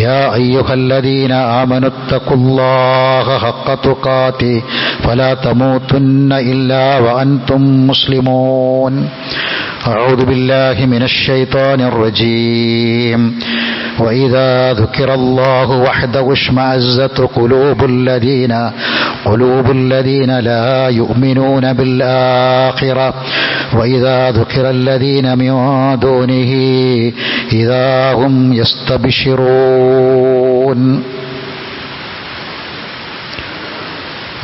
يا أيها الذين آمنوا اتقوا الله حق تقاته فلا تموتن إلا وأنتم مسلمون أعوذ بالله من الشيطان الرجيم وإذا ذكر الله وحده اشمأزت قلوب الذين لا يؤمنون بالآخرة وإذا ذكر الذين من دونه إذا هم يستبشرون.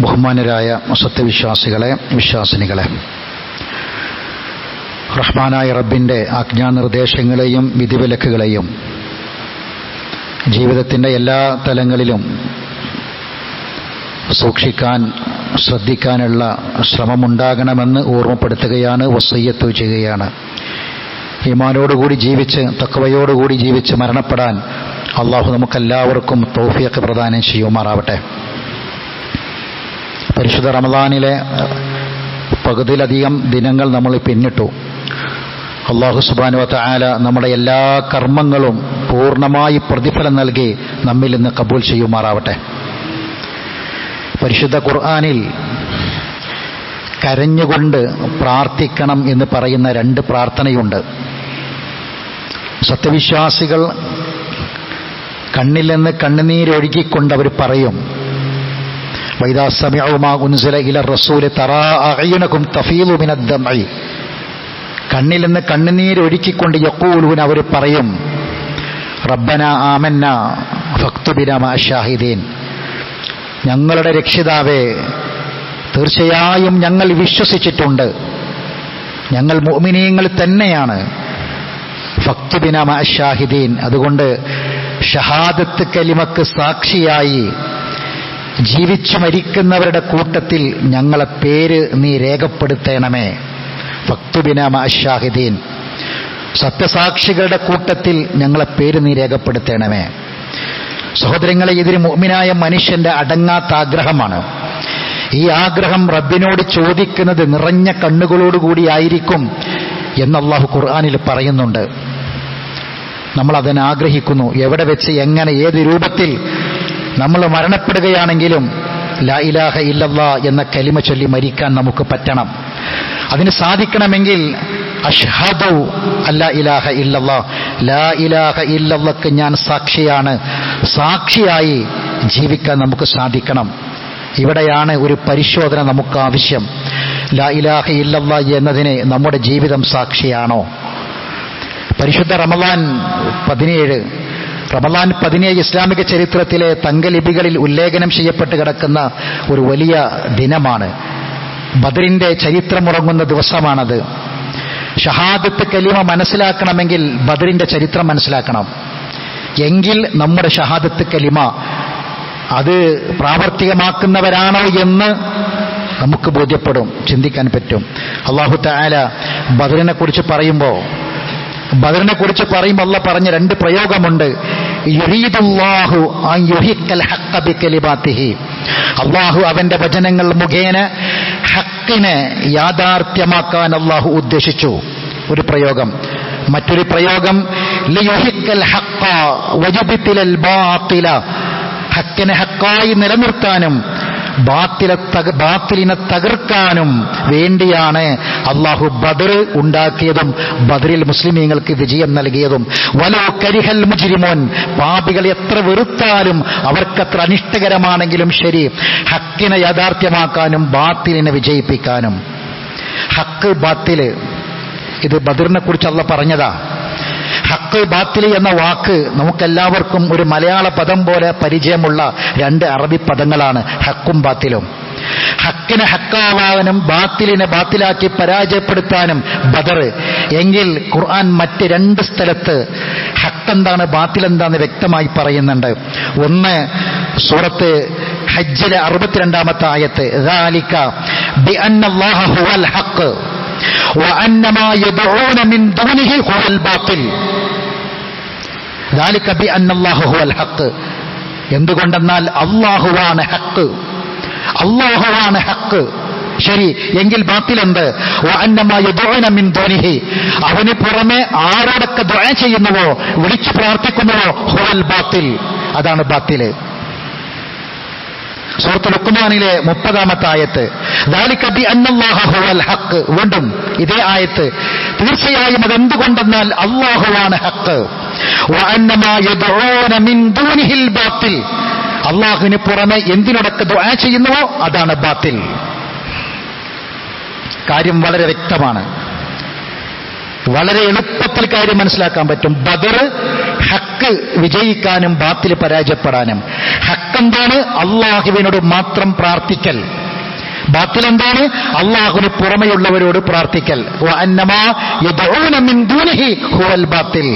ബഹുമാനരായ സത്യവിശ്വാസികളെ, വിശ്വാസിനികളെ, റഹ്മാനായ റബ്ബിൻ്റെ ആജ്ഞാനിർദ്ദേശങ്ങളെയും വിധിവിലക്കുകളെയും ജീവിതത്തിൻ്റെ എല്ലാ തലങ്ങളിലും സൂക്ഷിക്കാൻ, ശ്രദ്ധിക്കാനുള്ള ശ്രമമുണ്ടാകണമെന്ന് ഓർമ്മപ്പെടുത്തുകയാണ്, വസിയ്യത്ത് ചെയ്യുകയാണ്. ഈമാനോടുകൂടി ജീവിച്ച്, തഖ്വയോടുകൂടി ജീവിച്ച് മരണപ്പെടാൻ അള്ളാഹു നമുക്കെല്ലാവർക്കും തൗഫീഖ് പ്രദാനം ചെയ്യുമാറാവട്ടെ. പരിശുദ്ധ റമദാനിലെ പകുതിയിലധികം ദിനങ്ങൾ നമ്മൾ പിന്നിട്ടു. അല്ലാഹു സുബ്ഹാനഹു വ തആല നമ്മുടെ എല്ലാ കർമ്മങ്ങളും പൂർണ്ണമായി പ്രതിഫലം നൽകി നമ്മിൽ നിന്ന് കബൂൽ ചെയ്യുമാറാവട്ടെ. പരിശുദ്ധ ഖുർആനിൽ കരഞ്ഞുകൊണ്ട് പ്രാർത്ഥിക്കണം എന്ന് പറയുന്ന 2 പ്രാർത്ഥനയുണ്ട്. സത്യവിശ്വാസികൾ കണ്ണിൽ നിന്ന് കണ്ണുനീരൊഴുകിക്കൊണ്ട് അവർ പറയും, വൈദാ സമിഉ മാ ഉൻസില ഇല റസൂലി തറാ അഅ്യുനകും തഫീദു മിനദ്ദംഇ, കണ്ണിൽ നിന്ന് കണ്ണുനീരൊഴുക്കിക്കൊണ്ട് യഖൂലൂന, അവർ പറയും, റബ്ബന ആമന്ന ഫക്തുബിനാ മഅ ശാഹിദീൻ, ഞങ്ങളുടെ രക്ഷിതാവേ, തീർച്ചയായും ഞങ്ങൾ വിശ്വസിച്ചിട്ടുണ്ട്, ഞങ്ങൾ മുഅ്മിനീങ്ങൾ തന്നെയാണ്. ഫക്തുബിനാ മഅ ശാഹിദീൻ, അതുകൊണ്ട് ഷഹാദത്ത് കലിമക്ക് സാക്ഷിയായി ജീവിച്ചു മരിക്കുന്നവരുടെ കൂട്ടത്തിൽ ഞങ്ങളെ പേര് നീ രേഖപ്പെടുത്തണമേ. ഫക്തുബിനാ മഅ ശാഹിദീൻ, സത്യസാക്ഷികളുടെ കൂട്ടത്തിൽ ഞങ്ങളെ പേര് നീ രേഖപ്പെടുത്തണമേ. സഹോദരങ്ങളെ, ഇതിന് മുഅ്മിനായ മനുഷ്യന്റെ അടങ്ങാത്ത ആഗ്രഹമാണ്. ഈ ആഗ്രഹം റബ്ബിനോട് ചോദിക്കുന്നത് നിറഞ്ഞ കണ്ണുകളോടുകൂടിയായിരിക്കും എന്ന് അല്ലാഹു ഖുർആനിൽ പറയുന്നുണ്ട്. നമ്മൾ അതിനെ ആഗ്രഹിക്കുന്നു. എവിടെ വെച്ച്, എങ്ങനെ, ഏത് രൂപത്തിൽ നമ്മൾ മരണപ്പെടുകയാണെങ്കിലും ലാ ഇലാഹ ഇല്ലല്ലാ എന്ന കലിമ ചൊല്ലി മരിക്കാൻ നമുക്ക് പറ്റണം. അതിന് സാധിക്കണമെങ്കിൽ അഷ്ഹദു അല്ലാ ഇലാഹ ഇല്ലല്ലാ, ലാ ഇലാഹ ഇല്ലല്ലാഹ്ക്ക് ഞാൻ സാക്ഷിയാണ്, സാക്ഷിയായി ജീവിക്കാൻ നമുക്ക് സാധിക്കണം. ഇവിടെയാണ് ഒരു പരിശോധന നമുക്ക് ആവശ്യം. ലാ ഇലാഹ ഇല്ലല്ലാ എന്നതിന് നമ്മുടെ ജീവിതം സാക്ഷിയാണോ? പരിശുദ്ധ റമളാൻ 17 ഇസ്ലാമിക ചരിത്രത്തിലെ തങ്കലിപികളിൽ ഉല്ലേഖനം ചെയ്യപ്പെട്ട് കിടക്കുന്ന ഒരു വലിയ ദിനമാണ്. ബദറിന്റെ ചരിത്രമുറങ്ങുന്ന ദിവസമാണത്. ഷഹാദത്ത് കലിമ മനസ്സിലാക്കണമെങ്കിൽ ബദറിന്റെ ചരിത്രം മനസ്സിലാക്കണം. എങ്കിൽ നമ്മുടെ ഷഹാദത്ത് കലിമ അത് പ്രാവർത്തികമാക്കുന്നവരാണോ എന്ന് നമുക്ക് ബോധ്യപ്പെടും, ചിന്തിക്കാൻ പറ്റും. അല്ലാഹു തആല ബദറിനെ കുറിച്ച് പറയുമ്പോൾ അല്ലാഹ് പറഞ്ഞ 2 പ്രയോഗമുണ്ട്. യുരീദുല്ലാഹു അൻ യുഹിക്കൽ ഹഖ്ക ബികലിമാതിഹി, അല്ലാഹു അവന്റെ വചനങ്ങൾ മുഖേന ഹഖ്ഖിനെ യാഥാർത്ഥ്യമാക്കാൻ അല്ലാഹു ഉദ്ദേശിച്ചു. ഒരു പ്രയോഗം. മറ്റൊരു പ്രയോഗം ലിയുഹിക്കൽ ഹഖ്ക വയുബ്തിലൽ ബാത്തില, ഹഖ്ഖിനെ ഹഖ്ഖായി നിലനിർത്താനും ബാത്തിലിനെ തകർക്കാനും വേണ്ടിയാണ് അല്ലാഹു ബദർ ഉണ്ടാക്കിയതും ബദറിൽ മുസ്ലിമീങ്ങൾക്ക് വിജയം നൽകിയതും. വലോ കരിഹൽ മുജ്രിമൂൻ, പാപികൾ എത്ര വെറുത്താലും അവർക്കത്ര അനിഷ്ടകരമാണെങ്കിലും ശരി, ഹഖ്ഖിനെ യാഥാർത്ഥ്യമാക്കാനും ബാത്തിലിനെ വിജയിപ്പിക്കാനും. ഹഖ്, ബാത്തില്, ഇത് ബദറിനെ കുറിച്ച് അല്ലാഹ് പറഞ്ഞതാ. ഹഖ്, ബാത്തിൽ എന്ന വാക്ക് നമുക്കെല്ലാവർക്കും ഒരു മലയാള പദം പോലെ പരിചയമുള്ള 2 അറബി പദങ്ങളാണ് ഹക്കും ബാത്തിലും. ഹക്കിനെ ഹക്കാവാനും ബാത്തിലിനെ ബാത്തിലാക്കി പരാജയപ്പെടുത്താനും ബദർ. എങ്കിൽ ഖുർആൻ മറ്റ് 2 സ്ഥലത്ത് ഹക്കെന്താണ് ബാത്തിൽ എന്താന്ന് വ്യക്തമായി പറയുന്നുണ്ട്. ഒന്ന് സൂറത്ത് ഹജ്ജിലെ 62-ാമത്തെ ആയത്ത്, ദാലിക ബിഅന്നല്ലാഹ ഹുവൽ ഹഖ് വഅന്നമാ യദ്ഊന മിൻ ദൂനിഹി ഹുവൽ ബാത്തിൽ. ദാലിക ബിഅന്നല്ലാഹ ഹുവൽ ഹഖ്, എന്തുകൊണ്ടെന്നാൽ അല്ലാഹുവാണ് ഹഖ്, അല്ലാഹുവാണ് ഹഖ്, ശരി, എങ്കിൽ ബാത്തിലെന്ത്? വഅന്നമാ യദഊന മിൻ ദൂനിഹി, അവന് പുറമെ ആരോടൊക്കെ ദുആ ചെയ്യുന്നുവോ, വിളിച്ചു പ്രാർത്ഥിക്കുന്നുവോ, ഹുവൽ ബാത്തിൽ, അതാണ് ബാത്തില്. സൂറത്ത് ലുഖ്മാനിലെ 30-ാമത്തെ ആയത്ത്. ദാലിക ബിഅന്നല്ലാഹ ഹുവൽ ഹഖ്. വീണ്ടും ഇതേ ആയത്ത്. തീർച്ചയായും അതെന്തുകൊണ്ടെന്നാൽ അല്ലാഹുവാണ് ഹഖ്. വഅന്നമാ യദഊന മിൻ ദൂനിഹിൽ ബാത്തിൽ, അല്ലാഹുവിന് പുറമെ എന്തിനോടൊക്കെ ദുആ ചെയ്യുന്നുവോ അതാണ് ബാത്തിൽ. കാര്യം വളരെ വ്യക്തമാണ്, വളരെ എളുപ്പത്തിൽ കാര്യം മനസ്സിലാക്കാൻ പറ്റും. ബദർ ഹക്ക് വിജയിക്കാനും ബാത്തിൽ പരാജയപ്പെടാനും. ഹക്ക് എന്താണ്? അള്ളാഹുവിനോട് മാത്രം പ്രാർത്ഥിക്കൽ. ബാത്തിൽ എന്താണ്? അള്ളാഹുവിന് പുറമെയുള്ളവരോട് പ്രാർത്ഥിക്കൽ. വഅന്നമാ യദഊന മിൻ ദൂനിഹി ഹുവൽ ബാത്തിൽ.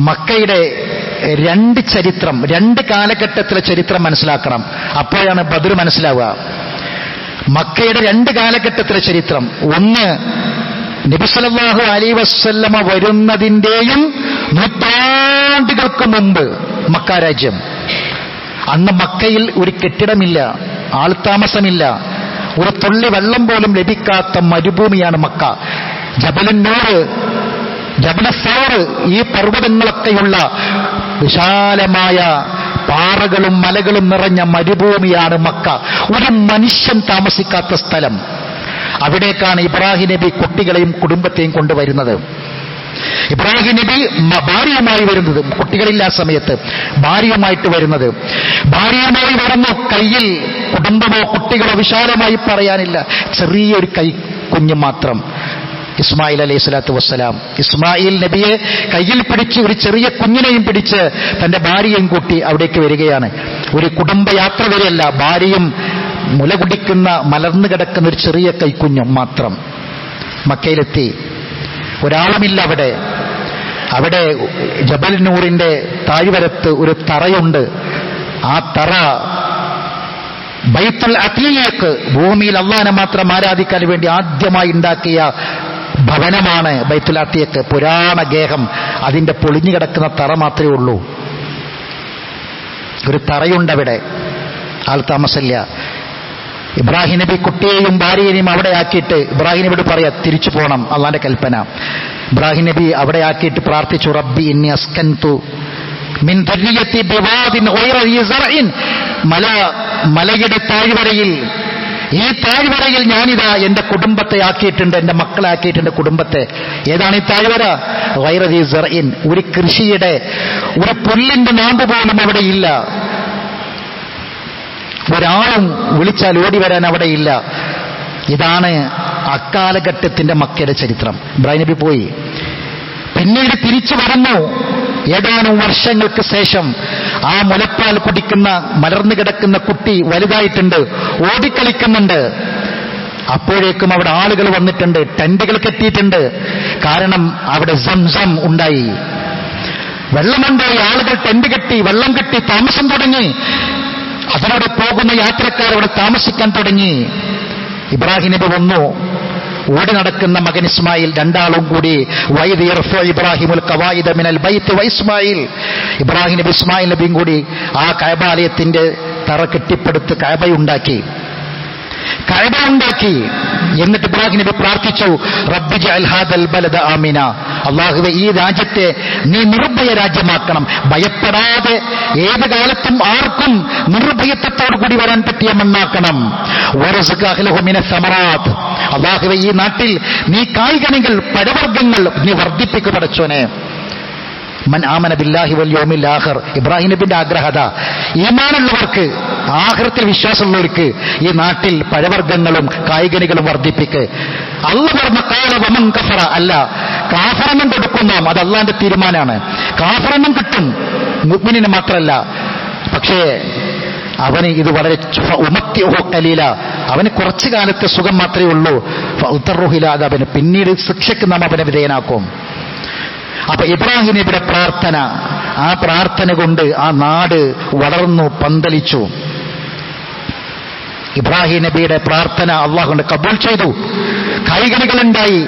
മക്കയുടെ രണ്ട് ചരിത്രം, രണ്ട് കാലഘട്ടത്തിലെ ചരിത്രം മനസ്സിലാക്കണം, അപ്പോഴാണ് ബദർ മനസ്സിലാവുക. മക്കയുടെ രണ്ട് കാലഘട്ടത്തിലെ ചരിത്രം. ഒന്ന്, നബി സല്ലല്ലാഹു അലൈഹി വസല്ലമ വരുന്നതിന്റെയും നൂറ്റാണ്ടുകൾക്ക് മുമ്പ് മക്ക രാജ്യം. അന്ന് മക്കയിൽ ഒരു കെട്ടിടമില്ല, ആൾത്താമസമില്ല, ഒരു തുള്ളി വെള്ളം പോലും ലഭിക്കാത്ത മരുഭൂമിയാണ് മക്ക. ജബലുന്നൂർ, ജബലസൗർ, ഈ പർവ്വതങ്ങളൊക്കെയുള്ള വിശാലമായ പാറകളും മലകളും നിറഞ്ഞ മരുഭൂമിയാണ് മക്ക. ഒരു മനുഷ്യൻ താമസിക്കാത്ത സ്ഥലം. അവിടേക്കാണ് ഇബ്രാഹിം നബി കുട്ടികളെയും കുടുംബത്തെയും കൊണ്ടുവരുന്നത്. ഇബ്രാഹിം നബി ഭാര്യയുമായി വരുന്നത്, കുട്ടികളില്ല ആ സമയത്ത്, ഭാര്യയുമായിട്ട് വരുന്നത്. ഭാര്യയുമായി വരുന്നു, കയ്യിൽ കുടുംബമോ കുട്ടികളോ വിശാലമായി പറയാനില്ല, ചെറിയൊരു കൈ കുഞ്ഞ് മാത്രം. ഇസ്മായിൽ അലൈഹി സ്വലാത്തു വസ്സലാം, ഇസ്മായിൽ നബിയെ കയ്യിൽ പിടിച്ച്, ഒരു ചെറിയ കുഞ്ഞിനെയും പിടിച്ച് തന്റെ ഭാര്യയും കൂട്ടി അവിടേക്ക് വരികയാണ്. ഒരു കുടുംബയാത്ര വരെയല്ല, ഭാര്യയും മുല കുടിക്കുന്ന, മലർന്നു കിടക്കുന്ന ഒരു ചെറിയ കൈക്കുഞ്ഞും മാത്രം. മക്കയിലെത്തി, ഒരാളുമില്ല അവിടെ. അവിടെ ജബൽ നൂറിന്റെ താഴ്വരത്ത് ഒരു തറയുണ്ട്. ആ തറ ബൈത്തുൽ അതീഖ്, ഭൂമിയിൽ അല്ലാഹുവിനെ മാത്രം ആരാധിക്കാൻ വേണ്ടി ആദ്യമായി ഉണ്ടാക്കിയ ഭവനമാണ് ബൈത്തുൽ അതീഖ്. പുരാണ ഗേഹം, അതിന്റെ പൊളിഞ്ഞു കിടക്കുന്ന തറ മാത്രമേ ഉള്ളൂ. ഒരു തറയുണ്ട് അവിടെ, ആൾ താമസമില്ല. ഇബ്രാഹിം നബി കുട്ടിയെയും ഭാര്യയെയും അവിടെ ആക്കിയിട്ട് ഇബ്രാഹിം നബിയോട് പറയാ തിരിച്ചു പോകണം, അള്ളാന്റെ കൽപ്പന. ഇബ്രാഹിം നബി അവിടെ ആക്കിയിട്ട് പ്രാർത്ഥിച്ചു, റബ്ബി ഇന്നി അസ്കൻതു മിൻ ദുർരിയത്തി ബിവാദിൻ ഗൈറ ദീ സറഇൻ, മലയുടെ താഴ്വരയിൽ, ഈ താഴ്വരയിൽ ഞാനിതാ എന്റെ കുടുംബത്തെ ആക്കിയിട്ടുണ്ട്, എന്റെ മക്കളെ ആക്കിയിട്ടുണ്ട്, കുടുംബത്തെ. ഏതാണ് ഈ താഴ്വര? ഗൈറ ദീ സറഇൻ, ഒരു കൃഷിയുടെ, ഒരു പുല്ലിന്റെ നാമ്പ് പോലും അവിടെ ഇല്ല. ഒരാളും വിളിച്ചാൽ ഓടി വരാൻ അവിടെയില്ല. ഇതാണ് അക്കാലഘട്ടത്തിന്റെ മക്കയുടെ ചരിത്രം. ഇബ്രാഹിം നബി പോയി, പിന്നീട് തിരിച്ചു വരുന്നു. ഏതാനും വർഷങ്ങൾക്ക് ശേഷം ആ മുലപ്പാൽ കുടിക്കുന്ന, മലർന്നു കിടക്കുന്ന കുട്ടി വലുതായിട്ടുണ്ട്, ഓടിക്കളിക്കുന്നുണ്ട്. അപ്പോഴേക്കും അവിടെ ആളുകൾ വന്നിട്ടുണ്ട്, ടെന്റുകൾ കെട്ടിയിട്ടുണ്ട്. കാരണം അവിടെ സംസം ഉണ്ടായി, വെള്ളമുണ്ടായി. ആളുകൾ ടെന്റ് കെട്ടി, വെള്ളം കെട്ടി, താമസം തുടങ്ങി. അതിലൂടെ പോകുന്ന യാത്രക്കാർ അവിടെ താമസിക്കാൻ തുടങ്ങി. ഇബ്രാഹിം നബി വന്നു, ഓടി നടക്കുന്ന മകൻ ഇസ്മായിൽ, രണ്ടാളും കൂടി വൈദ് യർഫഉ ഇബ്രാഹിമുൽ ഖവായിദ മിനൽ ബൈത്ത് വ ഇസ്മായിൽ, ഇബ്രാഹിം നബി ഇസ്മായിൽ നബിയും കൂടി ആ കഅബാലയത്തിന്റെ തറ കെട്ടിപ്പടുത്ത് കഅബയുണ്ടാക്കി. എന്നിട്ട് ഇബ്രാഹിം നബി പ്രാർത്ഥിച്ചു, റബ്ബി ജഅൽ ഹാദൽ ബലദ ആമിന, അല്ലാഹുവേ ഈ രാജ്യത്തെ നീ നിർഭയ രാജ്യമാക്കണം, ഭയപ്പെടാതെ ഏത് കാലത്തും ആർക്കും നിർഭയത്വത്തോടു കൂടി വരാൻ പറ്റിയ മണ്ണാക്കണം. വറസ്ഖ് അഹ്ലഹു മിനസ് സമറാത്ത്, അല്ലാഹുവേ ഈ നാട്ടിൽ നീ കായ്കനികൾ, പഴവർഗ്ഗങ്ങൾ നീ വർദ്ധിപ്പിക്കു പടച്ചോനെ. മൻ ആമന ബില്ലാഹി വൽ യൗമിൽ ആഖിർ, ഇബ്രാഹിം നബിന്റെ ആഗ്രഹത, ഈമാനുള്ളവർക്ക്, ആഖിറത്തിൽ വിശ്വാസമുള്ളവർക്ക് ഈ നാട്ടിൽ പഴവർഗ്ഗങ്ങളും കായ്കനികളും വർദ്ധിപ്പിക്ക്. അല്ലാഹു പറഞ്ഞ ഖാല വമൻ കഫറ, അല്ല കാഫറനും കൊടുക്കുന്നു, അത് അല്ലാഹുവിന്റെ തീരുമാനമാണ്. കാഫറനും കിട്ടും, മുഅ്മിനിന് മാത്രമല്ല. പക്ഷേ അവന് ഇത് വളരെ കലീല, അവന് കുറച്ചു കാലത്തെ സുഖം മാത്രമേ ഉള്ളൂ. അവന് പിന്നീട് ശിക്ഷയ്ക്ക് നാം അവനെ വിധേയനാക്കും. അപ്പൊ ഇബ്രാഹിം നബിയുടെ പ്രാർത്ഥന, ആ പ്രാർത്ഥന കൊണ്ട് ആ നാട് വളർന്നു പന്തലിച്ചു. ഇബ്രാഹിം നബിയുടെ പ്രാർത്ഥന അള്ളാഹു കൊണ്ട് കബൂൽ ചെയ്തു. കായ്കനികളുണ്ടായി.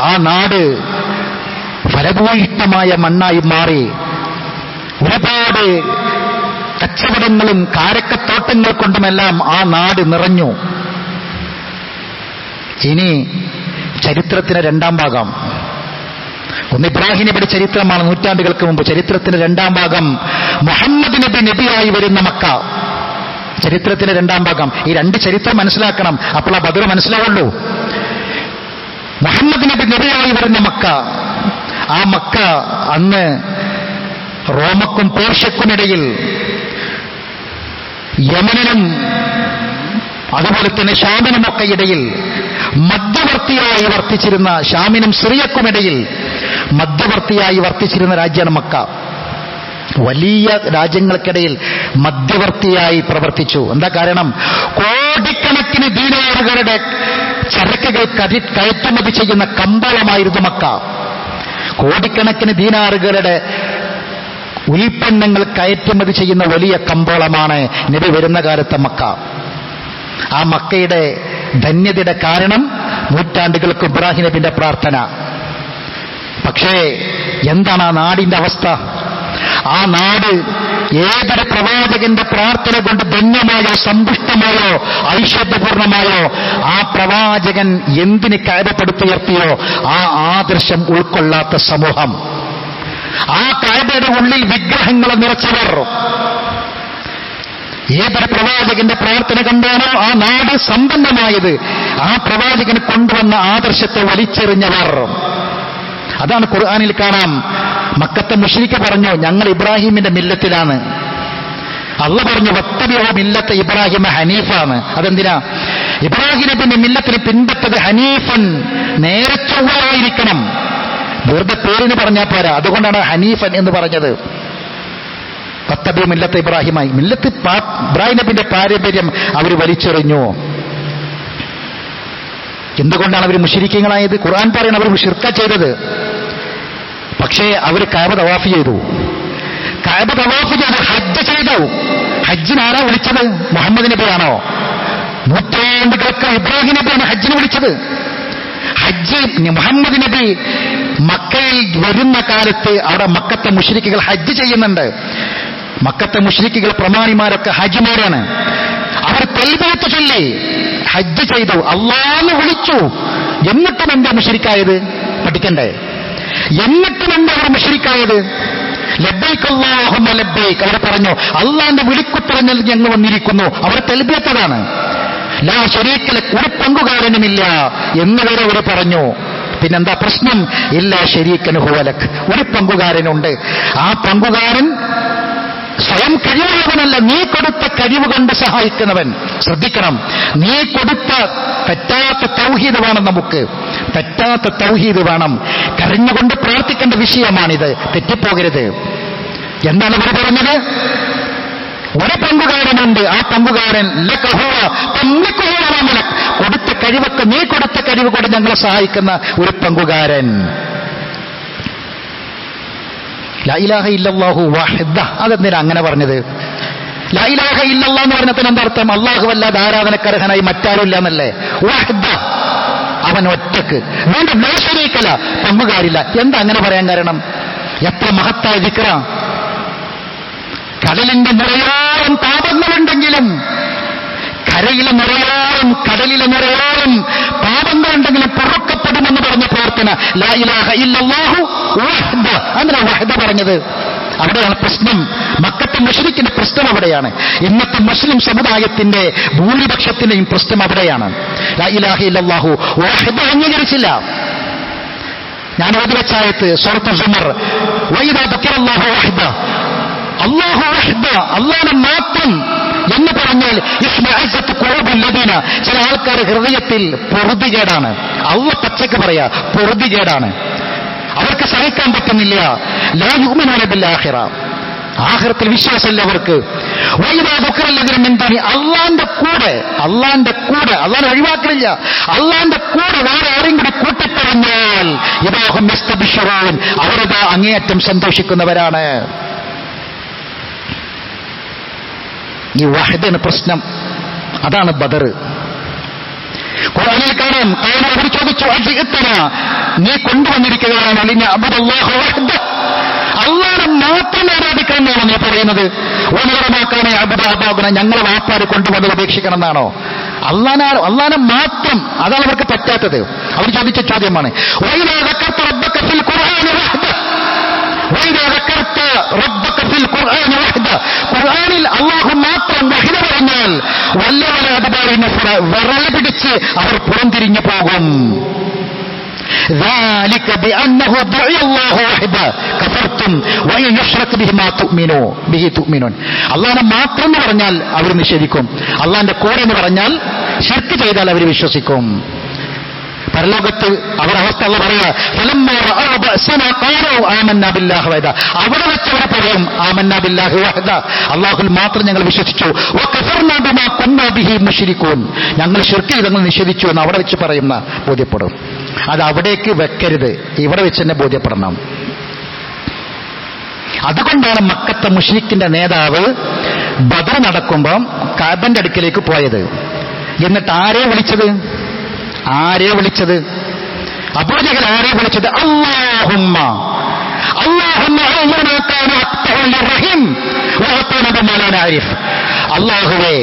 ആ നാട് ഫലഭൂയിഷ്ടമായ മണ്ണായി മാറി. ഒരുപാട് കച്ചവടങ്ങളും കാരക്കത്തോട്ടങ്ങൾ കൊണ്ടുമെല്ലാം ആ നാട് നിറഞ്ഞു. ഇനി ചരിത്രത്തിന് രണ്ടാം ഭാഗം. ഒന്ന് ഇബ്രാഹിം നബിയുടെ ചരിത്രമാണ്, നൂറ്റാണ്ടുകൾക്ക് മുമ്പ്. ചരിത്രത്തിന് രണ്ടാം ഭാഗം മുഹമ്മദ് നബി നബിയായി വരുന്ന മക്ക. ചരിത്രത്തിന് രണ്ടാം ഭാഗം. ഈ രണ്ട് ചരിത്രം മനസ്സിലാക്കണം, അപ്പോൾ ആ ബദർ മനസ്സിലാവുള്ളൂ. മുഹമ്മദ് നബി നബിയായി വരുന്ന മക്ക. ആ മക്ക അന്ന് റോമക്കും പേർഷ്യക്കുമിടയിൽ, യമനിനും അതുപോലെ തന്നെ ഷാമിനുമൊക്കെ ഇടയിൽ മധ്യവർത്തിയായി വർത്തിച്ചിരുന്ന, ഷാമിനും സിറിയക്കുമിടയിൽ മധ്യവർത്തിയായി വർത്തിച്ചിരുന്ന രാജ്യമാണ് മക്ക. വലിയ രാജ്യങ്ങൾക്കിടയിൽ മധ്യവർത്തിയായി പ്രവർത്തിച്ചു. എന്താ കാരണം? കോടിക്കണക്കിന് ദീനാറുകളുടെ ചരക്കുകൾ കയറ്റുമതി ചെയ്യുന്ന കമ്പോളമായിരുന്നു മക്ക. കോടിക്കണക്കിന് ദീനാറുകളുടെ ഉൽപ്പന്നങ്ങൾ കയറ്റുമതി ചെയ്യുന്ന വലിയ കമ്പോളമാണ് നബി വരുന്ന കാലത്തെ മക്ക. ആ മക്കയുടെ ധന്യതയുടെ കാരണം നൂറ്റാണ്ടുകൾക്ക് ഇബ്രാഹിം നബിന്റെ പ്രാർത്ഥന. പക്ഷേ എന്താണ് ആ നാടിന്റെ അവസ്ഥ? ആ നാട് ഏതൊരു പ്രവാചകന്റെ പ്രാർത്ഥന കൊണ്ട് ധന്യമായോ സമ്പുഷ്ടമായോ ഐശ്വര്യപൂർണമായോ ആ പ്രവാചകൻ എന്തിന് കയറപ്പെടുത്തുയർത്തിയോ ആ ആദർശം ഉൾക്കൊള്ളാത്ത സമൂഹം, ആ കഅബയുടെ ഉള്ളിൽ വിഗ്രഹങ്ങളെ നിറച്ചവർ, ഏതൊരു പ്രവാചകന്റെ പ്രാർത്ഥന കണ്ടാണോ ആ നാട് സമ്പന്നമായത്, ആ പ്രവാചകൻ കൊണ്ടുവന്ന ആദർശത്തെ വലിച്ചെറിഞ്ഞവർ. അതാണ് ഖുർആനിൽ കാണാം. മക്കത്തെ മുശ്രിക്ക് പറഞ്ഞു, ഞങ്ങൾ ഇബ്രാഹിമിന്റെ മില്ലത്തിലാണ്. അള്ളാഹ് പറഞ്ഞു, വത്തബിഉ മില്ലത്തെ ഇബ്രാഹിമ ഹനീഫാണ്. അതെന്തിനാ? ഇബ്രാഹിം നബിന്റെ മില്ലത്തിന് പിൻപറ്റത് ഹനീഫൻ, നേരെ ചൊവ്വയായിരിക്കണം. വെറുതെ പേരിന് പറഞ്ഞാൽ പോരാ, അതുകൊണ്ടാണ് ഹനീഫൻ എന്ന് പറഞ്ഞത്. വത്തബിഉ മില്ലത്തെ ഇബ്രാഹിമായി, മില്ലത്ത് ഇബ്രാഹിം നബിന്റെ പാരമ്പര്യം അവർ വലിച്ചെറിഞ്ഞു. എന്തുകൊണ്ടാണ് അവർ മുശ്രിക്കീങ്ങളായത്? ഖുർആൻ പറയണം അവർ ശിർക്ക ചെയ്തത്. പക്ഷേ അവർ കഅബ തവാഫ് ചെയ്തു. കഅബ തവാഫ് ചെയ്തു, ഹജ്ജ് ചെയ്തു. ഹജ്ജിനാരാ വിളിച്ചത്? മുഹമ്മദ് നബിയാണോ? നൂറ്റാണ്ടുകൾക്ക് ഇബ്രാഹിം നബിയാണ് ഹജ്ജിനെ വിളിച്ചത്. ഹജ്ജ് മുഹമ്മദ് നബി മക്കയിൽ വരുന്ന കാലത്ത് അവിടെ മക്കത്തെ മുശ്രിക്കുകൾ ഹജ്ജ് ചെയ്യുന്നുണ്ട്. മക്കത്തെ മുശ്രിക്കുകൾ പ്രമാണിമാരൊക്കെ ഹജ്ജിമാരാണ്. അവർ തൽബിയത്ത് ചൊല്ലി ഹജ്ജ് ചെയ്തു, അല്ലാഹു വിളിച്ചു. എന്നിട്ടും എന്താ മുശ്രിക്കായത്? പഠിക്കണ്ടേ? എന്നിട്ടും എന്താ അവർ മുശ്രിക്കായത്? ലബ്ബൈക് അല്ലാഹുമ്മ ലബ്ബൈക്. അവർ പറഞ്ഞു, അള്ളാന്റെ വിളിക്കുത്തരങ്ങൾ ഞങ്ങൾ വന്നിരിക്കുന്നു. അവർ തൽബിയത്തതാണ്. ലാ ശരീക ലക്, ഒരു പങ്കുകാരനുമില്ല എന്ന് വരെ അവർ പറഞ്ഞു. പിന്നെന്താ പ്രശ്നം? ഇല്ലാ ശരീകൻ ഹുവ ലക്, ഒരു പങ്കുകാരനുണ്ട്. ആ പങ്കുകാരൻ സ്വയം കഴിവുള്ളവനല്ല, നീ കൊടുത്ത കഴിവ് കൊണ്ട് സഹായിക്കുന്നവൻ. ശ്രദ്ധിക്കണം, നീ കൊടുത്ത തെറ്റാത്ത തൗഹീദ് വേണം. നമുക്ക് തെറ്റാത്ത തൗഹീദ് വേണം. കരഞ്ഞുകൊണ്ട് പ്രാർത്ഥിക്കേണ്ട വിഷയമാണിത്, തെറ്റിപ്പോകരുത്. എന്താണ് അവർ പറഞ്ഞത്? ഒരു പങ്കുകാരനുണ്ട്, ആ പങ്കുകാരൻ കൊടുത്ത കഴിവൊക്കെ, നീ കൊടുത്ത കഴിവ് കൊണ്ട് ഞങ്ങളെ സഹായിക്കുന്ന ഒരു പങ്കുകാരൻ. ലാ ഇലാഹ ഇല്ലല്ലാഹു വഹ്ദ. അതെന്തിനാ അങ്ങനെ പറഞ്ഞത്? ലാ ഇലാഹ ഇല്ലല്ലാഹ് എന്ന് പറഞ്ഞതിന് എന്താർത്ഥം? അല്ലാഹു അല്ലാതെ ആരാധനക്കർഹനായി മറ്റാരുമില്ല എന്നല്ലേ? വഹ്ദ, അവൻ ഒറ്റക്ക്. വീണ്ടും ലാ ശരീക ലഹ്, പങ്കുകാരില്ല. എന്താ അങ്ങനെ പറയാൻ കാരണം? എത്ര മഹത്തായ ദിക്റാ! കടലിന്റെ നിറയോളം പാപങ്ങളുണ്ടെങ്കിലും, കരയിലെ നിറയോളം, കടലിലെ നിറയോളം പാപങ്ങളുണ്ടെങ്കിലും പൊറുക്കപ്പെടുമെന്ന് പറഞ്ഞ പ്രാർത്ഥന ലാ ഇലാഹ ഇല്ലല്ലാഹു വഹ്ദ. അങ്ങനെ വഹ്ദ പറഞ്ഞത് അവിടെയാണ് പ്രശ്നം. മക്കത്തെ മുശ്രിക്കിന്റെ പ്രശ്നം അവിടെയാണ്. ഇന്നത്തെ മുസ്ലിം സമുദായത്തിന്റെ ഭൂരിപക്ഷത്തിന്റെയും പ്രശ്നം അവിടെയാണ്. ലാ ഇലാഹ ഇല്ലല്ലാഹു വഹ്ദ അംഗീകരിച്ചില്ല. ഞാൻ ഓതിവച്ചായത്ത് സൂറത്തുൽ സുമർ, വഇദാ ദുക്കിറല്ലാഹു വഹ്ദ, അല്ലാഹു വഹ്ദ, അല്ലാഹുവിനെ മാത്രം എന്ന് പറഞ്ഞാൽ ഇസ്മഅസത്ത് ഖുലൂബുല്ലദീന, ചില ആൾക്കാർ ഹൃദയത്തിൽ പൊറുതികേടാണ്. അല്ലാഹു പച്ചക്ക് പറയാ, പൊറുതികേടാണ്. അവർക്ക് സഹിക്കാൻ പറ്റുന്നില്ല. ലാ യുഅ്മിനൂന ബിൽ ആഖിറ, ആഖിറത്തിൽ വിശ്വാസമില്ല അവർക്ക്. വഇദാ ദുക്കിറല്ലദീന മിൻ ദൂനി, അല്ലാഹുവിന്റെ കൂടെ, അല്ലാഹുവിന്റെ കൂടെ, അല്ലാഹുവിനെ ഒഴിവാക്കലില്ല, അല്ലാഹുവിന്റെ കൂടെ വേറെ ആരെയും കൂടി കൂട്ടിപ്പറഞ്ഞാൽ ഇദാഹും യസ്തബ്ശിറൂൻ, അവരതാ അങ്ങേയറ്റം സന്തോഷിക്കുന്നവരാണ്. ഈ വഹ്ദാണ് പ്രശ്നം. അതാണ് ബദർ. ഖുർആനിൽ കാണാം, അവർ ചോദിച്ചു, അജിഅ്തനാ, നീ കൊണ്ടുവന്നിരിക്കുകയാണ് അലിന അബ്ദുല്ലാഹു വഹ്ദ, അള്ളാഹനെ മാത്രം ആരാധിക്കണം എന്നാണോ നീ പറയുന്നത്? ഓനകരമാക്കാനെ അബുദാബാഗുന ഞങ്ങളെ വാപ്പാര് കൊണ്ടുവന്ന് ഉപേക്ഷിക്കണം എന്നാണോ? അള്ളാഹനെ മാത്രം, അതാണ് അവർക്ക് പറ്റാത്തത്. അവർ ചോദിച്ച ചോദ്യമാണ് ഖുർആനിൽ അള്ളാഹു മാത്രം വഹിദ പറഞ്ഞാൽ വല്ലവരാധികാരിനെ വിറൽ പിടിച്ച് അവർ പുറംതിരിഞ്ഞു പോകും. ذلك بأنه دعي الله وحده كفرتم وإن يشرك به ما تؤمنون. അള്ളാഹനെ മാത്രം എന്ന് പറഞ്ഞാൽ അവർ നിഷേധിക്കും, അള്ളാഹിന്റെ കൂടെ എന്ന് പറഞ്ഞാൽ ശിർക്ക് ചെയ്താൽ അവർ വിശ്വസിക്കും. പരലോകത്ത് അവരുടെ അവസ്ഥ അള്ളാഹ് പറയാ, അവിടെ വെച്ച് അവർ പറയും ആമന്നാ ബില്ലാഹി വഹദ, അള്ളാഹുൽ മാത്രം ഞങ്ങൾ വിശ്വസിച്ചു, വകഫർനാ ബിമാ കുന്നാ ബിഹി മുശ്രികൂൻ, ഞങ്ങൾ ശിർക്ക് ചെയ്തങ്ങൾ നിഷേധിച്ചു എന്ന് അവിടെ വെച്ച് പറയുന്ന ബോധ്യപ്പെടും. അത് അവിടേക്ക് വെക്കരുത്, ഇവിടെ വെച്ച് തന്നെ ബോധ്യപ്പെടണം. അതുകൊണ്ടാണ് മക്കത്തെ മുശ്രിക്കിന്റെ നേതാവ് ബദർ നടക്കുമ്പോൾ കഅബന്റെ അടുക്കിലേക്ക് പോയത്. എന്നിട്ട് ആരെ വിളിച്ചത്? അബൂജഹൽ ആരെ വിളിച്ചത്? അല്ലാഹുമ്മ അല്ലാഹുവേ,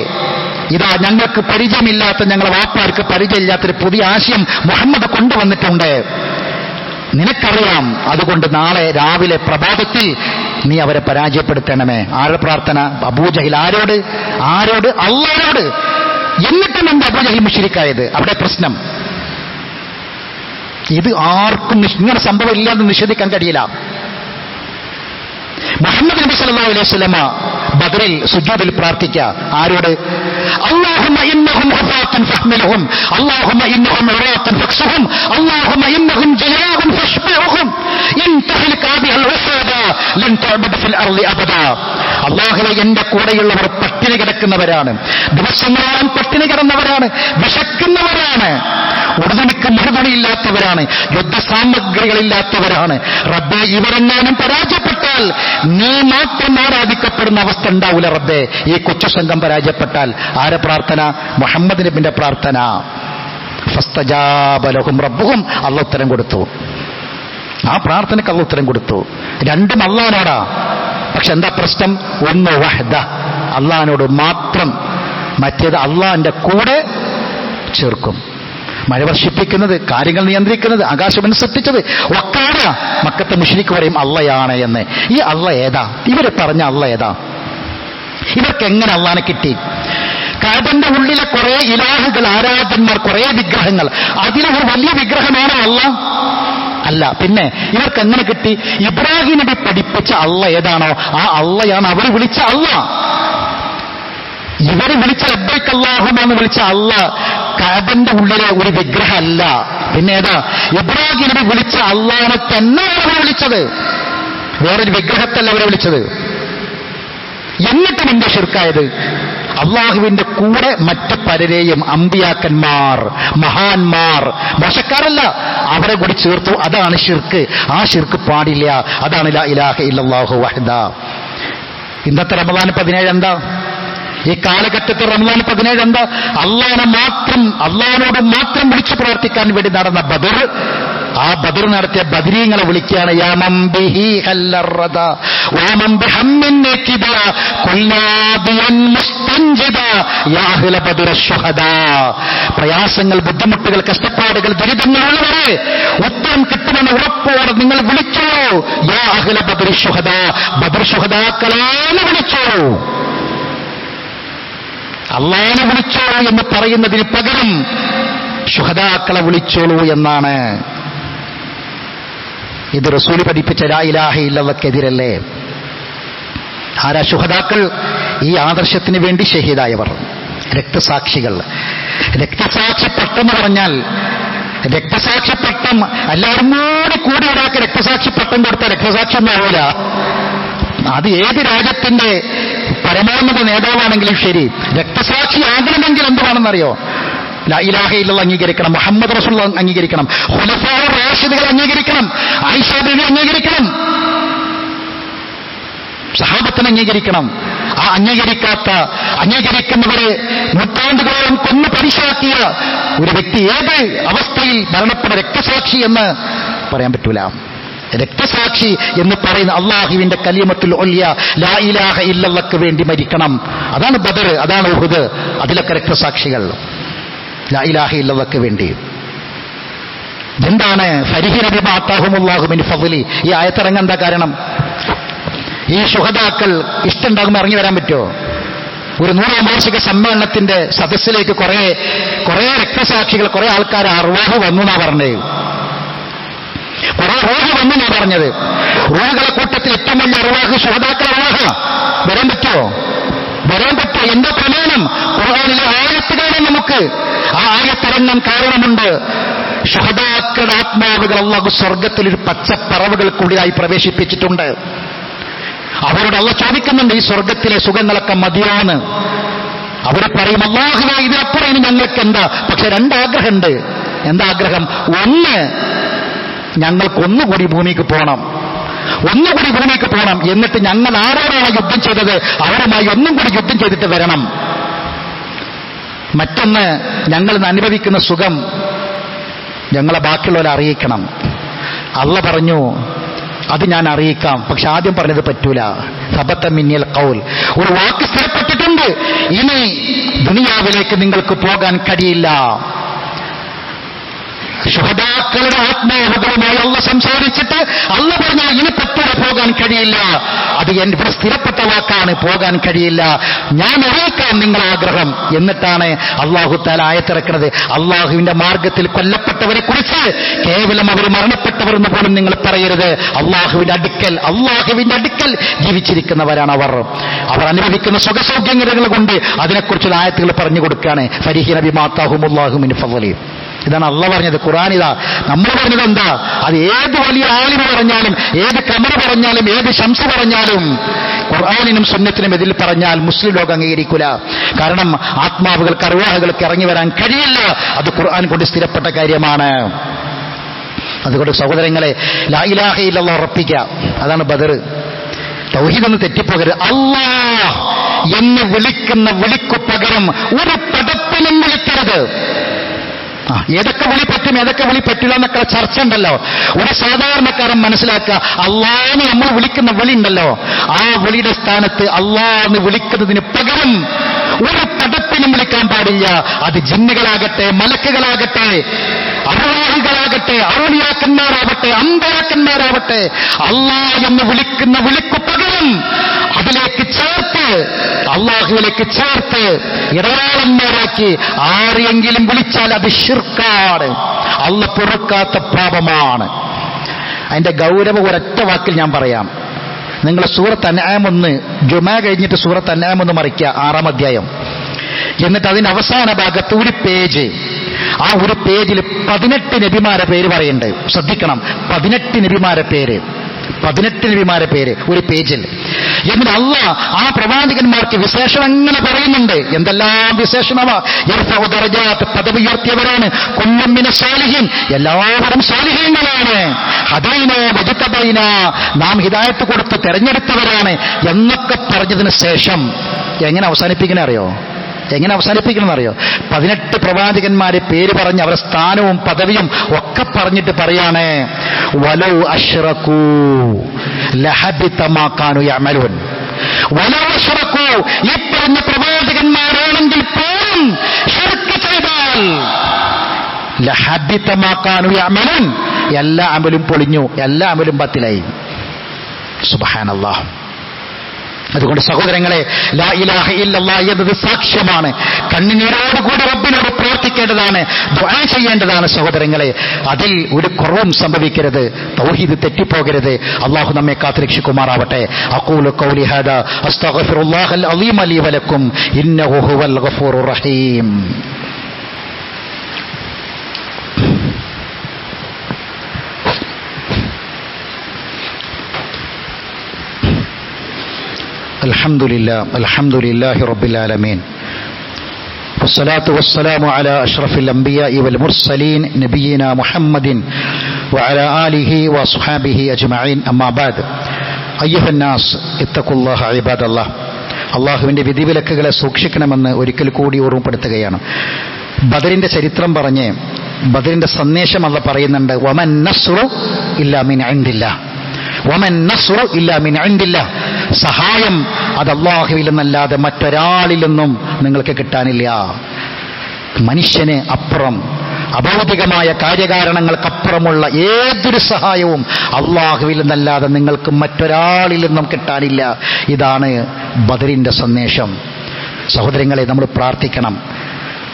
ഇതാ ഞങ്ങൾക്ക് പരിചയമില്ലാത്ത, ഞങ്ങളെ വാപ്പാർക്ക് പരിചയമില്ലാത്തൊരു പുതിയ ആശയം മുഹമ്മദ് കൊണ്ടുവന്നിട്ടുണ്ട്, നിനക്കറിയാം. അതുകൊണ്ട് നാളെ രാവിലെ പ്രഭാതത്തിൽ നീ അവരെ പരാജയപ്പെടുത്തണമേ. ആരുടെ പ്രാർത്ഥന? അബൂജഹൽ ആരോട്? അല്ലാഹുവോട്. എന്നിട്ടും എന്താ അബൂജഹൽ മുശ്രിക്കായത്? അവിടെ പ്രശ്നം. ഇത് ആർക്കും ഇങ്ങനെ സംഭവം ഇല്ലാന്ന് നിഷേധിക്കാൻ കഴിയില്ല. മുഹമ്മദ് നബി സല്ലല്ലാഹു അലൈഹി വസല്ലമ ബദറിൽ സുജൂദിൽ പ്രാർത്ഥിക്കുക. ആരോട്? അല്ലാഹുമ്മ ഇന്നഹും ഹഫാത്തുൻ ഫഹ്മിൽഹും, അല്ലാഹുമ്മ ഇന്നഹും ഉറാത്തുൻ ഫക്സുഹും, അല്ലാഹുമ്മ ഇന്നഹും ജലാഉൻ ഫശ്ബിഉഹും, ഇൻ തഹ്ലിക ബിൽ ഉസാദ ലൻ തഅബദ ഫിൽ അർളി അബദ. അല്ലാഹുവേ, എന്റെ കൂടെയുള്ളവർ പട്ടിണി കിടക്കുന്നവരാണ്, ദിവസങ്ങളോളം പട്ടിണി കിടന്നവരാണ്, വിശക്കുന്നവരാണ്, ഉടുതുണിക്ക് മറുപടിയില്ലാത്തവരാണ്, യുദ്ധസാമഗ്രികളില്ലാത്തവരാണ്. റബ്ബേ, ഇവരെങ്ങാനും പരാജയപ്പെട്ടാൽ നീ മാത്രം ആരാധിക്കപ്പെടുന്ന അവസ്ഥ ഉണ്ടാവില്ല റബ്ബേ. ഈ കൊച്ചു സംഘം പരാജയപ്പെട്ടാൽ ആരെ പ്രാർത്ഥന? മുഹമ്മദ് നബിന്റെ പ്രാർത്ഥന. ഫസ്തജാബ ലഹും റബ്ബുഹും, അല്ലാഹു ഉത്തരം കൊടുത്തു. ആ പ്രാർത്ഥനയ്ക്ക് അല്ലാഹു ഉത്തരം കൊടുത്തു. രണ്ടും അല്ലാഹുവിനോടാ. പക്ഷെ എന്താ പ്രശ്നം? ഒന്ന് വഹദ, അല്ലാഹുവിനോട് മാത്രം, മറ്റേത് അല്ലാഹുവിന്റെ കൂടെ ചേർക്കും. മഴ വർഷിപ്പിക്കുന്നത്, കാര്യങ്ങൾ നിയന്ത്രിക്കുന്നത്, ആകാശം സൃഷ്ടിച്ചത് വക്കാല. മക്കത്തെ മുശ്രിക്ക് പറയും അള്ളയാണ് എന്ന്. ഈ അള്ള ഏതാ? ഇവര് പറഞ്ഞ അള്ള ഏതാ? ഇവർക്ക് എങ്ങനെ അള്ളാനെ കിട്ടി? കഅബന്റെ ഉള്ളിലെ കുറെ ഇലാഹുകൾ, ആരാധന്മാർ, കുറെ വിഗ്രഹങ്ങൾ, അതിലൊരു വലിയ വിഗ്രഹമാണോ അള്ള? അല്ല. പിന്നെ ഇവർക്ക് എങ്ങനെ കിട്ടി? ഇബ്രാഹിം നബി പഠിപ്പിച്ച അള്ള ഏതാണോ ആ അള്ളയാണ് അവർ വിളിച്ച അള്ള. ഇവര് വിളിച്ച ലബ്ബൈക അല്ലാഹുമ്മ എന്ന് വിളിച്ച അള്ള കഅബന്റെ ഉള്ളിലെ ഒരു വിഗ്രഹമല്ല. പിന്നെ ഏതാ? ഇബ്രാഹിം നബി വിളിച്ച അള്ളാനെ തന്നെയാണ് അവർ വിളിച്ചത്, വേറൊരു വിഗ്രഹത്തല്ല അവരെ വിളിച്ചത്. എന്നിട്ടും എന്റെ ശിർക്കായത് അള്ളാഹുവിന്റെ കൂടെ മറ്റു പലരെയും, അമ്പിയാക്കന്മാർ, മഹാന്മാർ, മോശക്കാരല്ല, അവരെ കൂടി ചേർത്തു. അതാണ് ശിർക്ക്. ആ ശിർക്ക് പാടില്ല. അതാണ് ലാ ഇലാഹ ഇല്ലല്ലാഹു വഹ്ദ. ഇന്നത്തെ റമദാൻ 17 എന്താ? ഈ കാലഘട്ടത്തിൽ റമദാൻ 17 എന്താ? അള്ളാഹിനോട് മാത്രം വിളിച്ചു പ്രവർത്തിക്കാൻ വേണ്ടി നടന്ന ബദർ. ആ ബദർ നടത്തിയ ബദരീങ്ങളെ വിളിക്കുകയാണ് പ്രയാസങ്ങൾ, ബുദ്ധിമുട്ടുകൾ, കഷ്ടപ്പാടുകൾ, ദുരിതങ്ങളുള്ളവരെ ഉത്തരം കിട്ടുമെന്ന് ഉറപ്പോടെ നിങ്ങൾ വിളിച്ചോ. യാ അഹ്ല ബദർ ശുഹദാ, ബദർ ശുഹദാക്കളാണ് വിളിച്ചോ. അള്ളാനെ വിളിച്ചോളൂ എന്ന് പറയുന്നതിന് പകരം ശുഹദാക്കളെ വിളിച്ചോളൂ എന്നാണ്. ഇത് റസൂൽ പഠിപ്പിച്ച ലാ ഇലാഹ ഇല്ലല്ലാഹ്ക്കെതിരല്ലേ? ആരാ ശുഹദാക്കൾ? ഈ ആദർശത്തിന് വേണ്ടി ഷഹീദായവർ, രക്തസാക്ഷികൾ. രക്തസാക്ഷിപ്പട്ടം എന്ന് പറഞ്ഞാൽ, രക്തസാക്ഷിപ്പട്ടം എല്ലാവരും കൂടി ഒരാൾക്ക് രക്തസാക്ഷിപ്പട്ടം കൊടുത്ത രക്തസാക്ഷി ഒന്നും ആവില്ല. അത് ഏത് രാജ്യത്തിന്റെ പരമോന്നത നേതാവാണെങ്കിലും ശരി, രക്തസാക്ഷി ആകണമെങ്കിൽ എന്തുവാണെന്നറിയോ? ലാ ഇലാഹ ഇല്ലല്ലാഹ് അംഗീകരിക്കണം, മുഹമ്മദ് റസൂലുള്ളാഹി അംഗീകരിക്കണം, ഖുലഫാഉർ റാഷിദുകൾ അംഗീകരിക്കണം, ആയിഷ ബീവി അംഗീകരിക്കണം, സഹാബത്തിനെ അംഗീകരിക്കണം. ആ അംഗീകരിക്കുന്നവരെ നൂറ്റാണ്ടുകളോളം കൊന്നു പരിശാക്കിയ ഒരു വ്യക്തി ഏത് അവസ്ഥയിൽ മരണപ്പെട്ട രക്തസാക്ഷി എന്ന് പറയാൻ പറ്റൂല. രക്തസാക്ഷി എന്ന് പറയുന്ന അള്ളാഹുവിന്റെ കലിമത്തുൽ ഉൽയ ലാ ഇലാഹ ഇല്ലല്ലാഹ്ക്ക് വേണ്ടി മരിക്കണം. അതാണ് ബദർ, അതാണ് ഉഹുദ്. അതിലൊക്കെ രക്തസാക്ഷികൾ ലാ ഇലാഹ ഇല്ലല്ലാഹ്ക്ക് വേണ്ടി. എന്താണ് ഫരിഹിന ബിമാ ആതാഹുമുല്ലാഹു മിൻ ഫദ്ലി? ഈ ആയത്തിറങ്ങാൻ എന്താ കാരണം? ഈ ശുഹദാക്കൾ ഇഷ്ടമുണ്ടാകുമ്പോൾ ഇറങ്ങി വരാൻ പറ്റുമോ? ഒരു 100ാം വാർഷിക സമ്മേളനത്തിന്റെ സദസ്സിലേക്ക് കുറെ രക്തസാക്ഷികൾ, കുറെ ആൾക്കാർ അർവാഹ് വന്നു എന്നാ പറഞ്ഞത്. കുറെ റൂഹ് വന്നു എന്നാ പറഞ്ഞത്. റൂഹുകളെ കൂട്ടത്തിൽ ഏറ്റവും വലിയ അർവാഹ് ശുഹദാക്കൾ അർവാഹ്. വരാൻ പറ്റുമോ? വരാൻ പറ്റുമോ? എന്താ പ്രമാണം? ഖുർആനിലെ ആയത്ത് കാണാൻ നമുക്ക്. ആ ആയത്തിറങ്ങാൻ കാരണമുണ്ട്. ശുഹദാക്കളുടെ ആത്മാവുകൾ അല്ലാഹു സ്വർഗത്തിൽ ഒരു പച്ചപ്പറവുകൾക്കുള്ളിലായി പ്രവേശിപ്പിച്ചിട്ടുണ്ട്. അവരോട് അല്ലാഹു ചോദിക്കുന്നുണ്ട്, ഈ സ്വർഗത്തിലെ സുഖങ്ങളൊക്കെ മതിയാന്ന്. അവർ പറയും, അല്ലാഹുവേ ഇതിനപ്പുറം ഇനി ഞങ്ങൾക്ക് എന്താ? പക്ഷെ 2 ആഗ്രഹമുണ്ട്. എന്താ ആഗ്രഹം? ഒന്ന്, ഞങ്ങൾക്കൊന്നുകൂടി ഭൂമിക്ക് പോകണം. ഒന്നുകൂടി ഭൂമിക്ക് പോകണം. എന്നിട്ട് ഞങ്ങൾ ആരോടാണ് യുദ്ധം ചെയ്തത് അവരുമായി ഒന്നും കൂടി യുദ്ധം ചെയ്തിട്ട് വരണം. മറ്റൊന്ന്, ഞങ്ങൾ അനുഭവിക്കുന്ന സുഖം ഞങ്ങളെ ബാക്കിയുള്ളവരെ അറിയിക്കണം. അള്ള പറഞ്ഞു, അത് ഞാൻ അറിയിക്കാം, പക്ഷെ ആദ്യം പറഞ്ഞത് പറ്റൂല. സബത്ത മിന്നിൽ ഖൗൽ, ഒരു വാക്ക് സ്ഥിരപ്പെട്ടിട്ടുണ്ട്, ഇനി ദുനിയാവിലേക്ക് നിങ്ങൾക്ക് പോകാൻ കഴിയില്ല. ശുഹദാക്കളുടെ ആത്മാവുകളുമായി അള്ള സംസാരിച്ചിട്ട് അള്ള പറഞ്ഞാൽ ഇനി പറ്റൂല, പോകാൻ കഴിയില്ല. അത് ഇവിടെ സ്ഥിരപ്പെട്ട വാക്കാണ്, പോകാൻ കഴിയില്ല. ഞാൻ അറിയിക്കാം നിങ്ങളെ ആഗ്രഹം. എന്നിട്ടാണ് അള്ളാഹു തആല ആയത്തിറക്കുന്നത്, അള്ളാഹുവിന്റെ മാർഗത്തിൽ കൊല്ലപ്പെട്ടവരെ കുറിച്ച് കേവലം അവർ മരണപ്പെട്ടവർ എന്ന് പോലും നിങ്ങൾ പറയരുത്. അള്ളാഹുവിന്റെ അടുക്കൽ ജീവിച്ചിരിക്കുന്നവരാണ് അവർ അനുഭവിക്കുന്ന സുഖസൗകര്യങ്ങൾ കൊണ്ട് അതിനെക്കുറിച്ചുള്ള ആയത്തുകൾ പറഞ്ഞു കൊടുക്കുകയാണ്. ഫരിഹിന ബിമാ ആതാഹുമുല്ലാഹു മിൻ ഫദ്ലി. ഇതാണ് അള്ളാഹ് പറഞ്ഞത്. ഖുർആൻ ഇതാ. നമ്മൾ പറഞ്ഞത് എന്താ? അത് ഏത് വലിയ ആലിമ് പറഞ്ഞാലും, ഏത് കമർ പറഞ്ഞാലും, ഏത് ശംസ് പറഞ്ഞാലും, ഖുർആനിനും സുന്നത്തിനും ഇതിൽ പറഞ്ഞാൽ മുസ്ലിം ലോകം അംഗീകരിക്കില്ല. കാരണം ആത്മാവുകൾക്ക്, അർവാഹുകൾക്ക് ഇറങ്ങി വരാൻ കഴിയില്ല. അത് ഖുർആൻ കൊണ്ട് സ്ഥിരപ്പെട്ട കാര്യമാണ്. അതുകൊണ്ട് സഹോദരങ്ങളെ, ലാ ഇലാഹ ഇല്ലല്ലാഹ് ഉറപ്പിക്കുക. അതാണ് ബദർ. തൗഹീദ് ഒന്ന് തെറ്റിപ്പോകരുത്. അല്ലാഹ് എന്ന് വിളിക്കുന്ന വിളിക്കു പകരം ഒരു പദത്തിനും വിളിക്കരുത്. ഏതൊക്കെ വിളി പറ്റും, ഏതൊക്കെ വിളി പറ്റില്ല എന്നൊക്കെ ചർച്ച ഉണ്ടല്ലോ. ഒരു സാധാരണക്കാരൻ മനസ്സിലാക്കുക, അള്ളാഹ്ന്ന് നമ്മൾ വിളിക്കുന്ന വിളി ഉണ്ടല്ലോ, ആ വിളിയുടെ സ്ഥാനത്ത് അള്ളാഹ്ന്ന് വിളിക്കുന്നതിന് പകരം ഒരു പദത്തിനും വിളിക്കാൻ പാടില്ല. അത് ജിന്നുകളാകട്ടെ, മലക്കുകളാകട്ടെ, അർവാഹികളാകട്ടെ, ഔലിയാക്കന്മാരാവട്ടെ, അമ്പിയാക്കന്മാരാവട്ടെ, അള്ളാഹ് എന്ന് വിളിക്കുന്ന വിളിക്കു പകരം അതിലേക്ക് ചേർത്ത്, അള്ളാഹുവിലേക്ക് ചേർത്ത് ഇടവാളന്മാരാക്കി ആരെയെങ്കിലും വിളിച്ചാൽ അത് ശിർക്കാണ്, അള്ളാഹ് പൊറുക്കാത്ത പാപമാണ്. അതിന്റെ ഗൗരവം ഒരൊറ്റ വാക്കിൽ ഞാൻ പറയാം. നിങ്ങൾ സൂറത്ത് അൻആം 1 ജുമാ കഴിഞ്ഞിട്ട് സൂറത്ത് അൻആം 1 മറിക്കുക, 6ാം അധ്യായം. എന്നിട്ട് അതിന്റെ അവസാന ഭാഗത്ത് ഒരു പേജ്, ആ ഒരു പേജിൽ 18 നബിമാരെ പേര് പറയുന്നുണ്ട്. ശ്രദ്ധിക്കണം, 18 നബിമാരെ പേര് ഒരു പേജിൽ. എന്നിട്ട് അല്ലാഹ് ആ പ്രവാചകന്മാർക്ക് വിശേഷണം എങ്ങനെ പറയുന്നുണ്ട്. എന്തെല്ലാം വിശേഷണമാ! പദവി ഉയർത്തിയവരാണ്. കുല്ലും മിന സാലിഹീൻ, എല്ലാവരും സാലിഹീങ്ങളാണ്. ഹദൈനാ വജ്തബൈനാ, നാം ഹിദായത്ത് കൊടുത്ത് തെരഞ്ഞെടുത്തവരാണ് എന്നൊക്കെ പറഞ്ഞതിന് ശേഷം എങ്ങനെ അവസാനിപ്പിക്കണറിയോ? 18 പ്രവാചകന്മാരെ പേര് പറഞ്ഞ് അവരുടെ സ്ഥാനവും പദവിയും ഒക്കെ പറഞ്ഞിട്ട് പറയാണ്, വലൗ അശ്റകൂ ലഹബിത മാ കാനൂ യഅമലൂൻ. വലൗ അശ്റകൂ, ഈ പറഞ്ഞ പ്രവാചകന്മാരാണെങ്കിൽ പോലും ശിർക്ക് ചെയ്താൽ ലഹബിത മാ കാനൂ യഅമലൂൻ, എല്ലാ അമലും പൊളിഞ്ഞു, എല്ലാ അമലും ബാത്തിലായി. സുബ്ഹാനല്ലാഹ്. അതുകൊണ്ട് സഹോദരങ്ങളെ, ലാ ഇലാഹ ഇല്ലല്ലാഹ് എന്നത് സാക്ഷ്യമാണ്. കണ്ണുനീരോടുകൂടി റബ്ബിനോട് പ്രാർത്ഥിക്കേണ്ടതാണ്, ദുആ ചെയ്യേണ്ടതാണ് സഹോദരങ്ങളെ. അതിൽ ഒരു കുറവും സംഭവിക്കരുത്, തൗഹീദ് തെറ്റിപ്പോകരുത്. അല്ലാഹു നമ്മെ കാത്തുരക്ഷിക്കുമാറാവട്ടെ. അഖൂലു ഖൗലി ഹാദാ അസ്തഗ്ഫിറുല്ലാഹൽ അളീമ ലീ വലക്കും ഇന്നഹു ഹുവൽ ഗഫൂറുർ റഹീം. അൽഹംദുലില്ലാഹി റബ്ബിൽ ആലമീൻ. വസ്സലാത്തു വസ്സലാമു അലാ അഷ്റഫിൽ അംബിയാഇ വൽ മുർസലീൻ നബിയിനാ മുഹമ്മദിൻ വഅലാ ആലിഹി വസ്ഹാബിഹി അജ്മഈൻ. അമ്മാ ബഅദ്. അയ്യുഹന്നാസ് ഇത്തഖുല്ലാഹ ഇബാദല്ലാഹ്. അല്ലാഹുവിന്റെ വിധിവിലക്കുകളെ സൂക്ഷിക്കണമെന്ന് ഒരിക്കൽ കൂടി ഓർമ്മപ്പെടുത്തുകയാണ്. ബദറിന്റെ ചരിത്രം പറഞ്ഞ് ബദറിന്റെ സന്ദേശം അല്ലാഹ് പറയുന്നുണ്ട്. വമൻ നസ്റു ഇല്ലാ മിൻ ഇൻദില്ലാഹ് വമൻ നസ്റു ഇല്ലാ മിൻ ഇൻദില്ലാഹ്. സഹായം അത് അല്ലാഹുവിൽ നിന്നല്ലാതെ മറ്റൊരാളിൽ നിന്നും നിങ്ങൾക്ക് കിട്ടാനില്ല. മനുഷ്യന് അപ്പുറം, അഭൗതികമായ കാര്യകാരണങ്ങൾക്കപ്പുറമുള്ള ഏതൊരു സഹായവും അല്ലാഹുവിൽ നിന്നല്ലാതെ നിങ്ങൾക്ക് മറ്റൊരാളിൽ നിന്നും കിട്ടാനില്ല. ഇതാണ് ബദറിന്റെ സന്ദേശം. സഹോദരങ്ങളെ, നമ്മൾ പ്രാർത്ഥിക്കണം.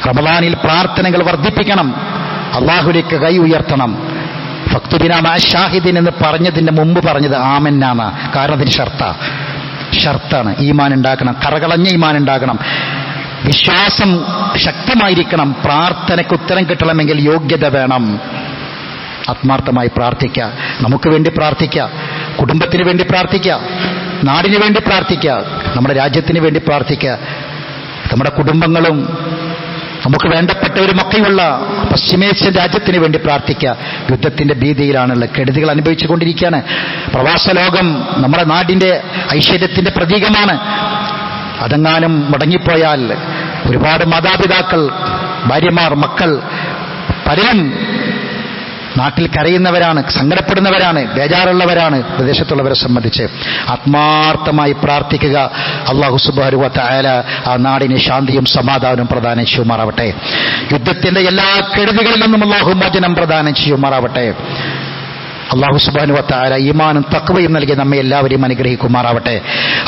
റമളാനിൽ പ്രാർത്ഥനകൾ വർദ്ധിപ്പിക്കണം. അല്ലാഹുവിലേക്ക് കൈ ഉയർത്തണം. ഫക്തുബിനാ മഅ ഷാഹിദീൻ എന്ന് പറഞ്ഞതിന്റെ മുമ്പ് പറഞ്ഞത് ആമന്നാണ്. കാരണം അതിന് ഷർത്താണ്. ഈമാൻ ഉണ്ടാക്കണം, കറകളഞ്ഞ ഈമാൻ ഉണ്ടാകണം, വിശ്വാസം ശക്തമായിരിക്കണം. പ്രാർത്ഥനയ്ക്ക് ഉത്തരം കിട്ടണമെങ്കിൽ യോഗ്യത വേണം. ആത്മാർത്ഥമായി പ്രാർത്ഥിക്കുക. നമുക്ക് വേണ്ടി പ്രാർത്ഥിക്കുക, കുടുംബത്തിന് വേണ്ടി പ്രാർത്ഥിക്കുക, നാടിന് വേണ്ടി പ്രാർത്ഥിക്കുക, നമ്മുടെ രാജ്യത്തിന് വേണ്ടി പ്രാർത്ഥിക്കുക. നമ്മുടെ കുടുംബങ്ങളും നമുക്ക് വേണ്ടപ്പെട്ടവരുമൊക്കെയുള്ള പശ്ചിമേഷ്യൻ രാജ്യത്തിന് വേണ്ടി പ്രാർത്ഥിക്കുക. യുദ്ധത്തിന്റെ ഭീതിയിലാണുള്ളത്, കെടുതികൾ അനുഭവിച്ചുകൊണ്ടിരിക്കുകയാണ്. പ്രവാസ ലോകം നമ്മുടെ നാടിന്റെ ഐശ്വര്യത്തിന്റെ പ്രതീകമാണ്. അതെങ്ങാനും മുടങ്ങിപ്പോയാൽ ഒരുപാട് മാതാപിതാക്കൾ, ഭാര്യമാർ, മക്കൾ പലരും നാട്ടിൽ കരയുന്നവരാണ്, സങ്കടപ്പെടുന്നവരാണ്, ബേജാറുള്ളവരാണ്. വിദേശത്തുള്ളവരെ സംബന്ധിച്ച് ആത്മാർത്ഥമായി പ്രാർത്ഥിക്കുക. അല്ലാഹു സുബ്ഹാനഹു വ തആല ആ നാടിന് ശാന്തിയും സമാധാനവും പ്രദാനം ചെയ്യുമാറാവട്ടെ. യുദ്ധത്തിന്റെ എല്ലാ കെടുതികളിൽ നിന്നും അല്ലാഹു മോചനം പ്രദാനം ചെയ്യുമാറാവട്ടെ. അല്ലാഹു സുബ്ഹാനഹു വ തആല ഈമാനും തഖ്വയും നൽകി നമ്മെ എല്ലാവരെയും അനുഗ്രഹിക്കുമാറാവട്ടെ.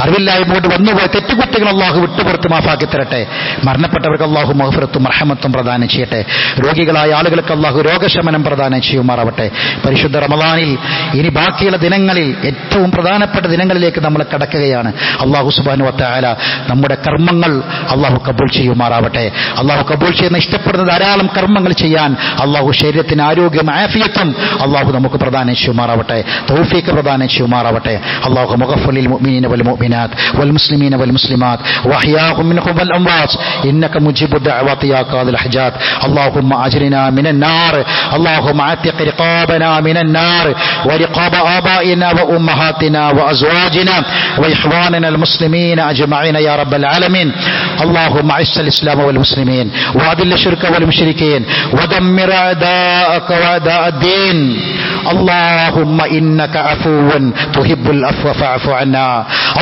അറിവില്ലായ്മയോട് വന്നുപോയ തെറ്റുകുറ്റങ്ങൾ അല്ലാഹു വിട്ടുപുറത്ത് മാഫാക്കി തരട്ടെ. മരണപ്പെട്ടവർക്ക് അല്ലാഹു മഗ്ഫിറത്തും റഹ്മത്തും പ്രദാനം ചെയ്യട്ടെ. രോഗികളായ ആളുകൾക്ക് അല്ലാഹു രോഗശമനം പ്രദാനം ചെയ്യുമാറാവട്ടെ. പരിശുദ്ധ റമളാനിൽ ഇനി ബാക്കിയുള്ള ദിനങ്ങളിൽ ഏറ്റവും പ്രധാനപ്പെട്ട ദിനങ്ങളിലേക്ക് നമ്മൾ കടക്കുകയാണ്. അല്ലാഹു സുബ്ഹാനഹു വ തആല നമ്മുടെ കർമ്മങ്ങൾ അല്ലാഹു കബൂൽ ചെയ്യുമാറാവട്ടെ. അല്ലാഹു കബൂൽ ചെയ്യുന്ന ഇഷ്ടപ്പെടുന്ന ധാരാളം കർമ്മങ്ങൾ ചെയ്യാൻ അല്ലാഹു ശരീരത്തിന് ആരോഗ്യം, ആഫിയത്തും അല്ലാഹു നമുക്ക് പ്രദാനം ചെയ്യുമാറാവട്ടെ. തൗഫീഖ് പ്രദാനം ചെയ്യുമാറാവട്ടെ. അല്ലാഹു മഗ്ഫിർ ലിൽ മുഅ്മിനീന വൽ മുഅ്മിനാത്ത് വൽ മുസ്ലിമീന വൽ മുസ്ലിമാത്ത് വഅഹ്യാഹും മിൻഹും വൽ അംവാത്ത് ഇന്നക മുജീബു ദഅവാതി യാ ഖാദിൽ ഹജാത്ത്. അല്ലാഹുമ്മ അജ്രിനാ മിനൻ നാർ. അല്ലാഹുമ്മ അത്തിഖ് റിഖാബനാ മിനൻ നാർ വറിഖാബ ആബാഇനാ വഉമ്മഹാതിനാ വഅസ്വാജിനാ വഇഖ്വാനിനാ അൽ മുസ്ലിമീന അജ്മഈന യാ റബ്ബൽ ആലമീൻ. اللهم اعز الاسلام والمسلمين واذل الشرك والمشركين ودمر اعداءك واعداء الدين. اللهم انك عفو تحب العفو فاعف عنا.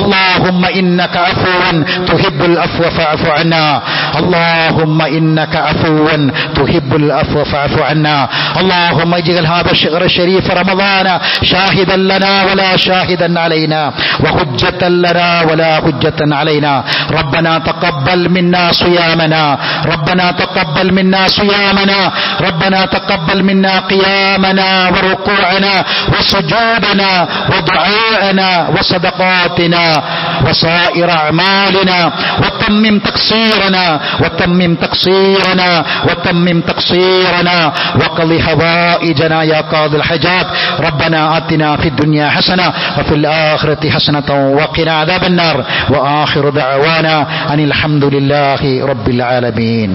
اللهم انك عفو تحب العفو فاعف عنا. اللهم انك عفو تحب العفو فاعف عنا. اللهم اجعل هذا الشهر الشريف رمضان شاهدا لنا ولا شاهدا علينا وحجة لنا ولا حجة علينا. ربنا تقبل منا صيامنا. ربنا تقبل منا صيامنا. ربنا تقبل منا قيامنا وركوعنا وسجودنا ودعاءنا وصدقاتنا وسائر أعمالنا وتمم تقصيرنا وتمم تقصيرنا وتمم تقصيرنا وقضي حوائجنا يا قاضي الحاجات. ربنا آتنا في الدنيا حسنة وفي الآخرة حسنة وقنا عذاب النار. وآخر دعوانا أن الحمد لله رب العالمين.